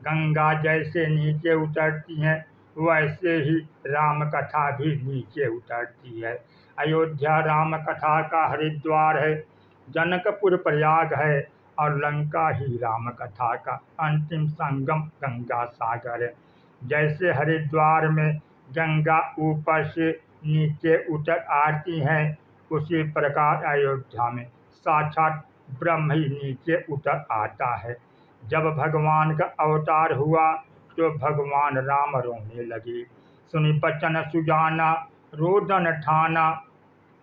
गंगा जैसे नीचे उतरती है वैसे ही राम कथा भी नीचे उतरती है। अयोध्या राम कथा का हरिद्वार है, जनकपुर प्रयाग है और लंका ही राम कथा का अंतिम संगम गंगा सागर है। जैसे हरिद्वार में गंगा ऊपर से नीचे उतर आती है, उसी प्रकार अयोध्या में साक्षात ब्रह्म ही नीचे उतर आता है। जब भगवान का अवतार हुआ तो भगवान राम रोने लगे, सुनि बचन सुजाना रोदन ठाना।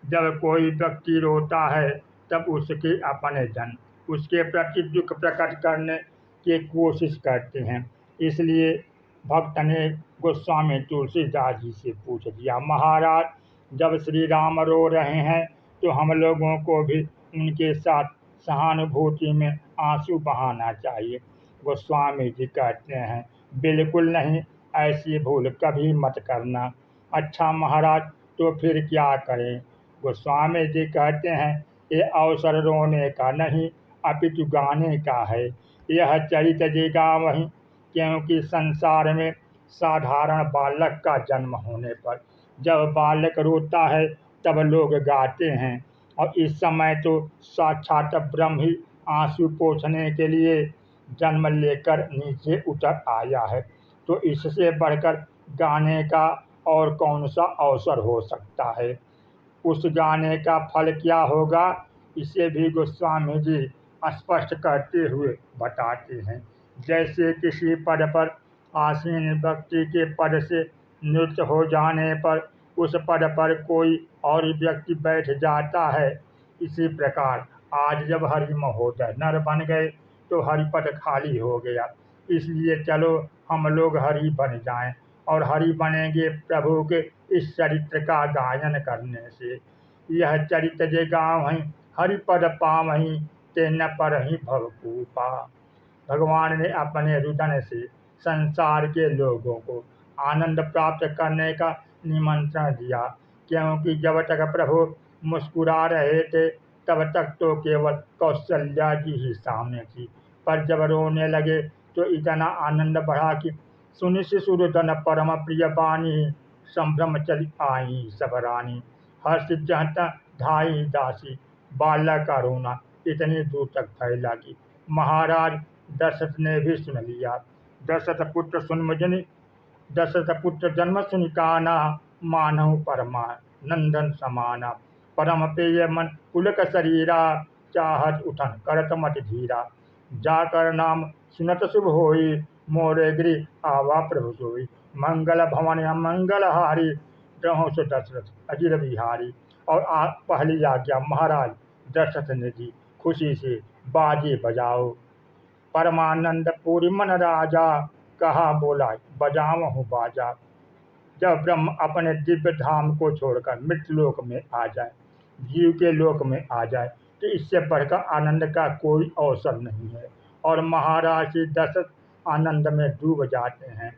जब कोई व्यक्ति रोता है तब उसके अपने जन उसके प्रति दुख प्रकट करने की कोशिश करते हैं। इसलिए भक्त ने गोस्वामी तुलसीदास जी से पूछ दिया, महाराज जब श्री राम रो रहे हैं तो हम लोगों को भी उनके साथ सहानुभूति में आंसू बहाना चाहिए। गोस्वामी जी कहते हैं, बिल्कुल नहीं, ऐसी भूल कभी मत करना। अच्छा महाराज, तो फिर क्या करें? गोस्वामी जी कहते हैं, ये अवसर रोने का नहीं अपितु गाने का है। यह चरित जे गावहीं, क्योंकि संसार में साधारण बालक का जन्म होने पर जब बालक रोता है तब लोग गाते हैं, और इस समय तो साक्षात ब्रह्म ही आंसू पोंछने के लिए जन्म लेकर नीचे उतर आया है। तो इससे बढ़कर गाने का और कौन सा अवसर हो सकता है? उस गाने का फल क्या होगा, इसे भी गोस्वामी जी स्पष्ट करते हुए बताते हैं। जैसे किसी पद पर आसीन व्यक्ति के पद से नृत्य हो जाने पर उस पद पर कोई और व्यक्ति बैठ जाता है, इसी प्रकार आज जब हरि महोदय नर बन गए तो हरिपद खाली हो गया। इसलिए चलो हम लोग हरि बन जाएं, और हरि बनेंगे प्रभु के इस चरित्र का गायन करने से। यह चरित्र जे गावहीं, हरिपद पावहीं, ते न परहीं भवकूपा। भगवान ने अपने रुदन से संसार के लोगों को आनंद प्राप्त करने का निमंत्रण दिया, क्योंकि जब तक प्रभु मुस्कुरा रहे थे तब तक तो केवल कौशल्या जी ही सामने थी, पर जब रोने लगे तो इतना आनंद बढ़ा कि सुनि शिशुरुदन परम प्रिय बानी, संभ्रम चली आई सब रानी। हर्ष जहत धाई दासी, बालक का रोना इतनी दूर तक फैला कि महाराज दशरथ ने भी सुन लिया। दशरथ पुत्र सुन मुझनि, दशरथ पुत्र जन्म सुनि काना, मानहु परमा नंदन समाना। परम पेय मन पुलक शरीरा, चाहत उठन करत मत धीरा। जाकर नाम सुनत शुभ होई, मोरे गृह आवा प्रभु सोई। मंगल भवन या मंगल हारी, रहो सो दशरथ अजिर बिहारी। और पहली आज्ञा महाराज दशरथ ने दी, खुशी से बाजे बजाओ। परमानंद पूरी मन राजा, कहा बोला बजावहूँ बाजा। जब ब्रह्म अपने दिव्य धाम को छोड़कर मृतलोक में आ जाए, जीव के लोक में आ जाए, तो इससे बढ़कर आनंद का कोई अवसर नहीं है। और महाराज श्री दशरथ आनंद में डूब जाते हैं।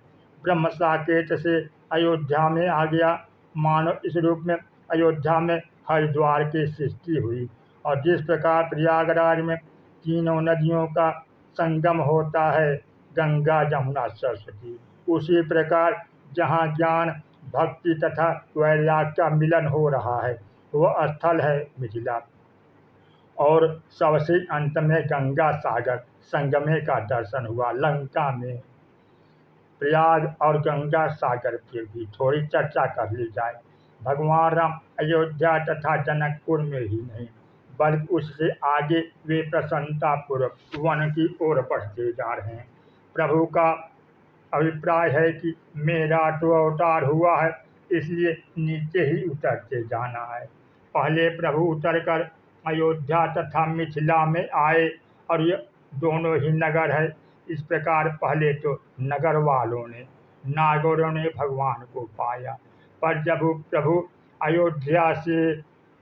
ब्रह्म साकेत से अयोध्या में आ गया, मानो इस रूप में अयोध्या में हरिद्वार की सृष्टि हुई। और जिस प्रकार प्रयागराज में तीनों नदियों का संगम होता है, गंगा जमुना सरस्वती, उसी प्रकार जहाँ ज्ञान भक्ति तथा वैराग्य का मिलन हो रहा है वह स्थल है मिथिला। और सबसे अंत में गंगा सागर संगमे का दर्शन हुआ लंका में। प्रयाग और गंगा सागर की भी थोड़ी चर्चा कर ली जाए। भगवान राम अयोध्या तथा जनकपुर में ही नहीं बल्कि उससे आगे वे प्रसन्नतापूर्वक वन की ओर बढ़ते जा रहे हैं। प्रभु का अभिप्राय है कि मेरा तो अवतार हुआ है, इसलिए नीचे ही उतरते जाना है। पहले प्रभु उतरकर अयोध्या तथा मिथिला में आए, और ये दोनों ही नगर है। इस प्रकार पहले तो नगर वालों ने, नागरों ने भगवान को पाया, पर जब प्रभु अयोध्या से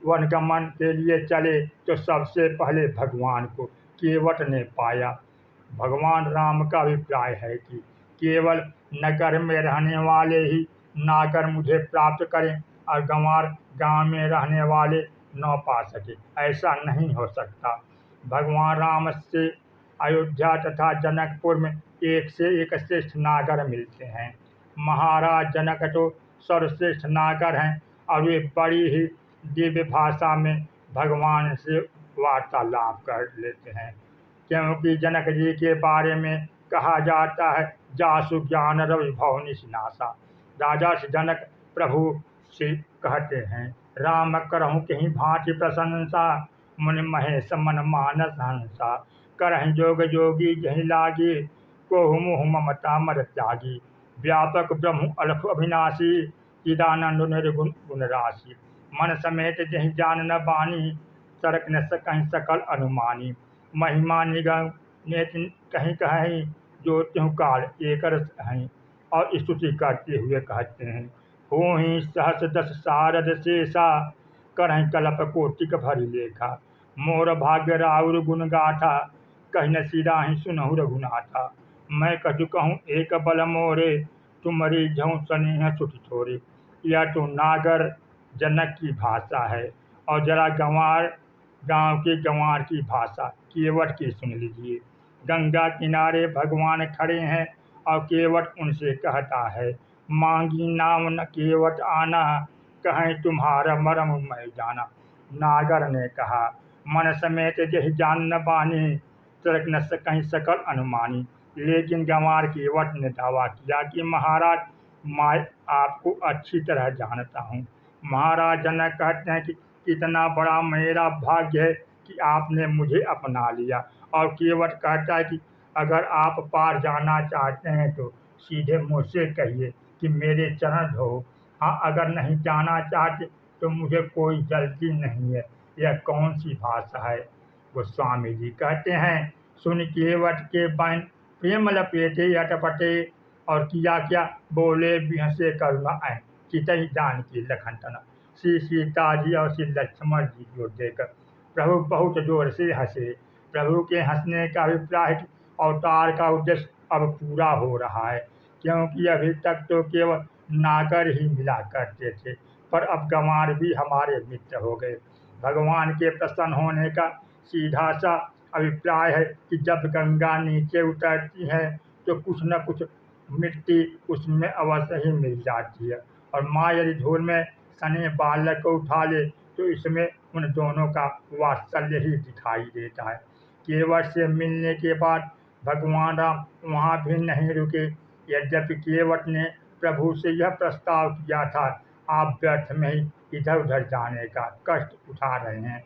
वनगमन के लिए चले तो सबसे पहले भगवान को केवट ने पाया। भगवान राम का अभिप्राय है कि केवल नगर में रहने वाले ही नागर मुझे प्राप्त करें और गंवार गांव में रहने वाले न पा सके, ऐसा नहीं हो सकता। भगवान राम से अयोध्या तथा जनकपुर में एक से एक श्रेष्ठ नागर मिलते हैं। महाराज जनक तो सर्वश्रेष्ठ नागर हैं और वे बड़ी ही दिव्य भाषा में भगवान से वार्तालाप कर लेते हैं, क्योंकि जनक जी के बारे में कहा जाता है, जासु ज्ञान रवि भव निशिनासा। राजा से जनक प्रभु से कहते हैं, राम करहु कहीं भांति प्रशंसा, मुनि महेश मन मानस हंसा। करहि जोग जोगी जहि लागी, कोहु मुह ममता मर त्यागी। व्यापक ब्रह्म अलख अविनाशी, चिदानंद निर्गुण गुण राशि। मन समेत जहि जान न बानी, सरक न सकहि सकल अनुमानी। महिमा निगम नेत कहीं कहीं, जो त्यों काल एक रस हैं। और स्तुति करते हुए कहते हैं, हो ही सहस दस सारद शेषा, करहि कलप कोटिक भरी लेखा। मोर भाग्य राउर गुण गाथा, कही न सिराहि सुनहु रघुनाथा। मैं कछु कहूँ एक बल मोरे, तुमरी झऊँ स्नेह सुठ थोरे। यह तो नागर जनक की भाषा है। और जरा गंवार गांव के गंवार की भाषा केवट की सुन लीजिए। गंगा किनारे भगवान खड़े हैं और केवट उनसे कहता है, मांगी नाम न केवट आना, कहें तुम्हारा मरम मैं जाना। नागर ने कहा, मन समेत जहि जान न बानी, सरक न सकहीं सकल अनुमानी। लेकिन गंवार केवट ने दावा किया कि महाराज, मैं आपको अच्छी तरह जानता हूँ। महाराज जनक कहते हैं कि कितना बड़ा मेरा भाग्य है कि आपने मुझे अपना लिया। और केवट कहता है कि अगर आप पार जाना चाहते हैं तो सीधे मुझसे कहिए कि मेरे चरण धो। हाँ, अगर नहीं जाना चाहते तो मुझे कोई जल्दी नहीं है। यह कौन सी भाषा है? गोस्वामी जी कहते हैं, सुन केवट के बन प्रेम लपेटे अटपटे, और किया क्या बोले बिहसे करुणा ऐ, चितई जान की लखन तना। श्री सीता जी और श्री लक्ष्मण जी को देखकर प्रभु बहुत जोर से हंसे। प्रभु के हंसने का अभिप्राय है कि अवतार का उद्देश्य अब पूरा हो रहा है, क्योंकि अभी तक तो केवल नागर ही मिला करते थे, पर अब गंवार भी हमारे मित्र हो गए। भगवान के प्रसन्न होने का सीधा सा अभिप्राय है कि जब गंगा नीचे उतरती है तो कुछ न कुछ मिट्टी उसमें अवश्य ही मिल जाती है। और माँ यदि धूल में सने बालक को उठा ले तो इसमें उन दोनों का वात्सल्य ही दिखाई देता है। केवट से मिलने के बाद भगवान राम वहाँ भी नहीं रुके। यद्यपि केवट ने प्रभु से यह प्रस्ताव किया था, आप व्यर्थ में ही इधर उधर जाने का कष्ट उठा रहे हैं,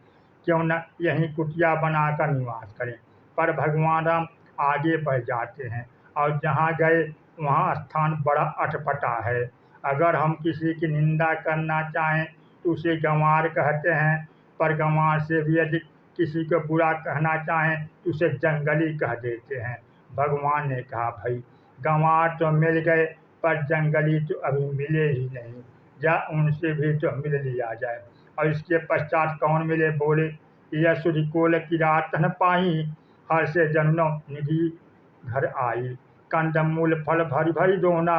क्यों न यहीं कुटिया बनाकर निवास करें। पर भगवान राम आगे बढ़ जाते हैं और जहाँ गए वहाँ स्थान बड़ा अटपटा है। अगर हम किसी की निंदा करना चाहें तो उसे गंवार कहते हैं, पर गंवार से भी अधिक किसी को बुरा कहना चाहें तो उसे जंगली कह देते हैं। भगवान ने कहा, भाई गंवार तो मिल गए पर जंगली तो अभी मिले ही नहीं, या उनसे भी तो मिल लिया जाए। और इसके पश्चात कौन मिले? बोले, यह सुधिकोल की रात न पाई, हर से जन्म निधि घर आई। कंदमूल फल भरी भरी दोना,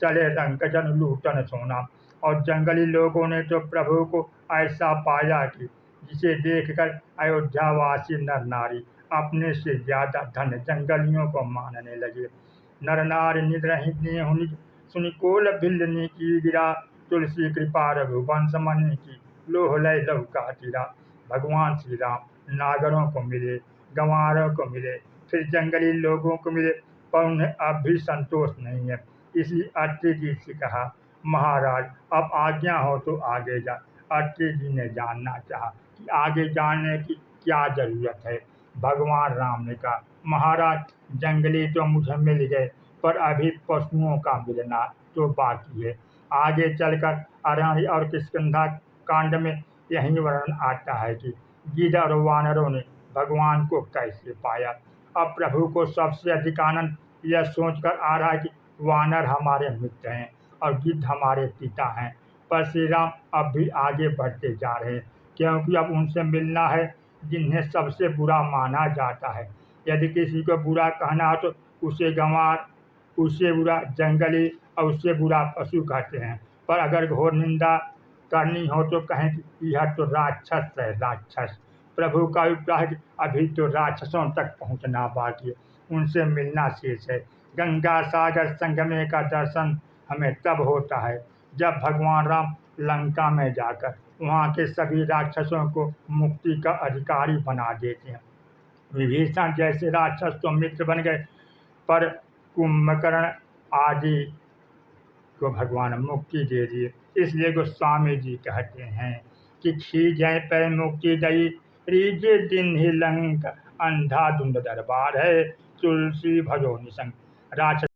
चले रंग जन लूटन सोना। और जंगली लोगों ने तो प्रभु को ऐसा पाया कि जिसे देखकर अयोध्यावासी नर नारी अपने से ज्यादा धन जंगलियों को मानने लगे। नर नारी निद्रहित होनी सुनिकोल भिल्लनी की गिरा, तुलसी कृपा रघुवंश मनि की, लोह लय लौका तीरा। भगवान श्री राम नागरों को मिले, गंवारों को मिले, फिर जंगली लोगों को मिले, पर उन्हें अब भी संतोष नहीं है। इसलिए अत्रि जी से कहा, महाराज अब आज्ञा हो तो आगे जा। अत्रि जी ने जानना चाहा कि आगे जाने की क्या जरूरत है। भगवान राम ने कहा, महाराज जंगली तो मुझे मिल गए, पर अभी पशुओं का मिलना तो बाकी है। आगे चलकर अरण्य और किष्किंधा कांड में यही वर्णन आता है कि गिद्ध और वानरों ने भगवान को कैसे पाया। अब प्रभु को सबसे अधिक आनंद यह सोचकर आ रहा है कि वानर हमारे मित्र हैं और गिद्ध हमारे पिता हैं। पर श्री राम अब भी आगे बढ़ते जा रहे हैं, क्योंकि अब उनसे मिलना है जिन्हें सबसे बुरा माना जाता है। यदि किसी को बुरा कहना हो तो उसे गंवार, उससे बुरा जंगली और उससे बुरा पशु कहते हैं। पर अगर घोर निंदा करनी हो तो कहें कि यह तो राक्षस है, राक्षस। प्रभु का अभिप्राय है कि अभी तो राक्षसों तक पहुंचना बाकी है, उनसे मिलना शेष है। गंगा सागर संगमे का दर्शन हमें तब होता है जब भगवान राम लंका में जाकर वहाँ के सभी राक्षसों को मुक्ति का अधिकारी बना देते हैं। विभीषण जैसे राक्षस तो मित्र बन गए, पर कुंभकर्ण आदि को भगवान मुक्ति दे दिए। इसलिए गोस्वामी जी कहते हैं कि खीजय पे मुक्ति दई, रीजे दिन ही लंक, अंधाधुंध दरबार है, तुलसी भजो निसंग। राक्षस